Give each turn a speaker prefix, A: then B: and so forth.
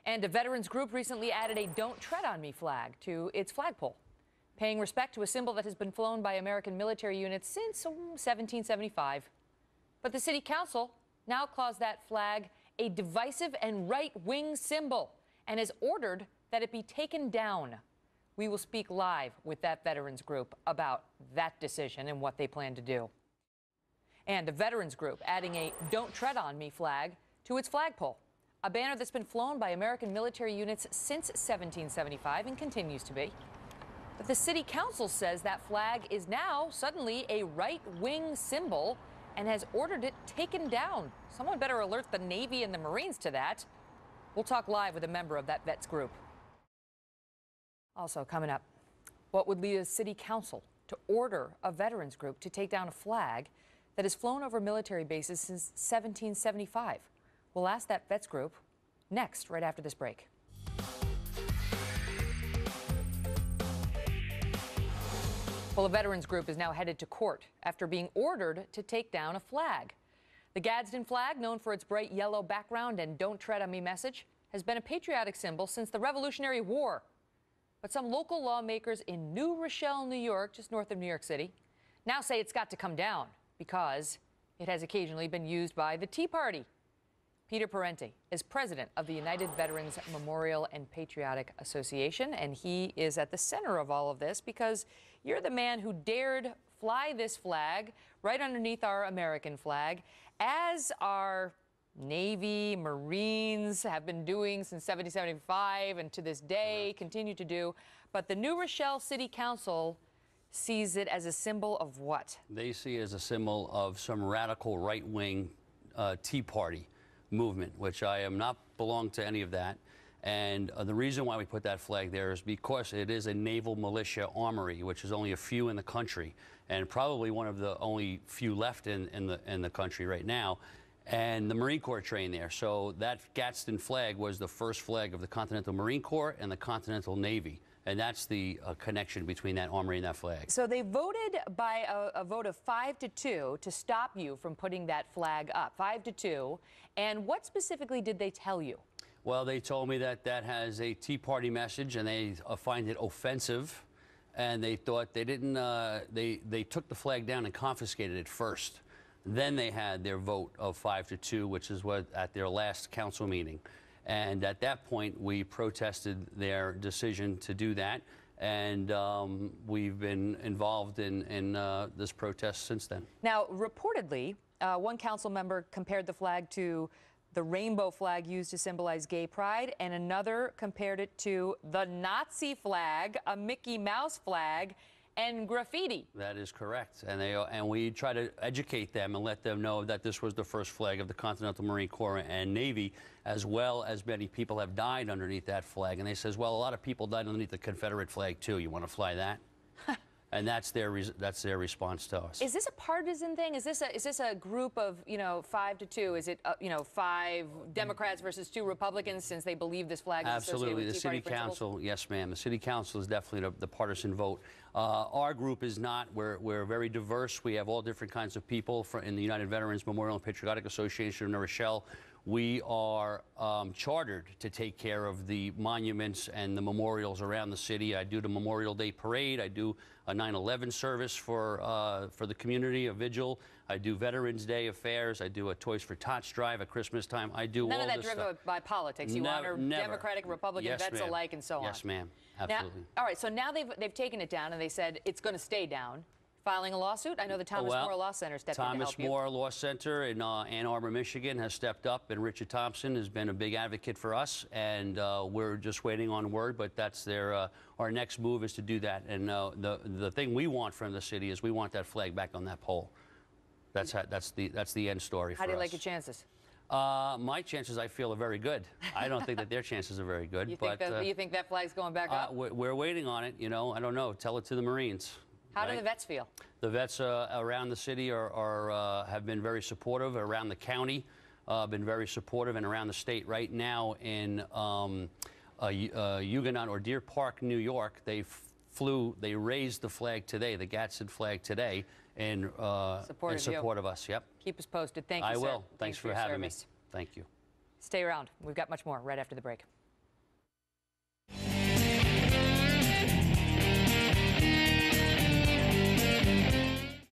A: And a veterans group recently added a "Don't Tread on Me" flag to its flagpole, paying respect to a symbol that has been flown by American military units since 1775. But the city council now calls that flag a divisive and right-wing symbol and has ordered that it be taken down. We will speak live with that veterans group about that decision and what they plan to do. And a veterans group adding a "Don't Tread on Me" flag to its flagpole, a banner that's been flown by American military units since 1775 and continues to be. But the city council says that flag is now suddenly a right-wing symbol and has ordered it taken down. Someone better alert the Navy and the Marines to that. We'll talk live with a member of that vets group. Also coming up, what would lead a city council to order a veterans group to take down a flag that has flown over military bases since 1775? We'll ask that vets group next, right after this break. Well, a veterans group is now headed to court after being ordered to take down a flag. The Gadsden flag, known for its bright yellow background and "Don't Tread on Me" message, has been a patriotic symbol since the Revolutionary War. But some local lawmakers in New Rochelle, New York, just north of New York City, now say it's got to come down because it has occasionally been used by the Tea Party. Peter Parente is president of the United Veterans Memorial and Patriotic Association, and he is at the center of all of this because you're the man who dared fly this flag right underneath our American flag, as our Navy, Marines have been doing since 1775 and to this day continue to do. But the New Rochelle City Council sees it as a symbol of what? They see it as a symbol of some radical right-wing Tea Party movement, which I am not belong to any of that. And the reason why we put that flag there is because it is a naval militia armory, which is only a few in the country, and probably one of the only few left in the country right now. And the Marine Corps trained there. So that Gadsden flag was the first flag of the Continental Marine Corps and the Continental Navy. And that's the connection between that armory and that flag. So they voted by a vote of 5-2 to stop you from putting that flag up, 5-2. And what specifically did they tell you? Well, they told me that that has a Tea Party message, and they find it offensive. And they thought they didn't, they took the flag down and confiscated it first. Then they had their vote of 5-2, which is what at their last council meeting. And at that point, we protested their decision to do that. And we've been involved in this protest since then. Now, reportedly, one council member compared the flag to the rainbow flag used to symbolize gay pride, and another compared it to the Nazi flag, a Mickey Mouse flag, and graffiti. That is correct. And we try to educate them and let them know that this was the first flag of the Continental Marine Corps and Navy, as well as many people have died underneath that flag. And they says, well, a lot of people died underneath the Confederate flag too. You want to fly that? And that's their response to us. Is this a partisan thing? Is this a group of 5-2? Is it 5 Democrats versus 2 Republicans, since they believe this flag is associated with Tea Party principles? Absolutely. The city council, yes, ma'am. The city council is definitely the partisan vote. Our group is not. We're very diverse. We have all different kinds of people in the United Veterans Memorial and Patriotic Association of New Rochelle. We are chartered to take care of the monuments and the memorials around the city. I do the Memorial Day Parade. I do a 9/11 service for the community, a vigil. I do Veterans Day affairs. I do a Toys for Tots drive at Christmas time. I do all this stuff. None of that driven by politics. You honor Democratic, Republican, vets alike, and so on. Yes, ma'am. Absolutely. Now, all right. So now they've taken it down, and they said it's going to stay down. Filing a lawsuit? I know the Thomas More Law Center stepped in to help you. Thomas More Law Center in Ann Arbor, Michigan has stepped up, and Richard Thompson has been a big advocate for us, and we're just waiting on word, but that's our next move is to do that. And the thing we want from the city is we want that flag back on that pole. That's the end story for us. How do you like your chances? My chances, I feel, are very good. I don't think that their chances are very good. You think that flag's going back up? We're waiting on it. I don't know. Tell it to the Marines. How do the vets feel? The vets around the city have been very supportive, around the county, been very supportive, and around the state. Right now in Huguenot or Deer Park, New York, they raised the flag today, the Gadsden flag today, in support of us. Yep. Keep us posted. Thank you, sir. I will. Thanks for having me. Thank you. Stay around. We've got much more right after the break.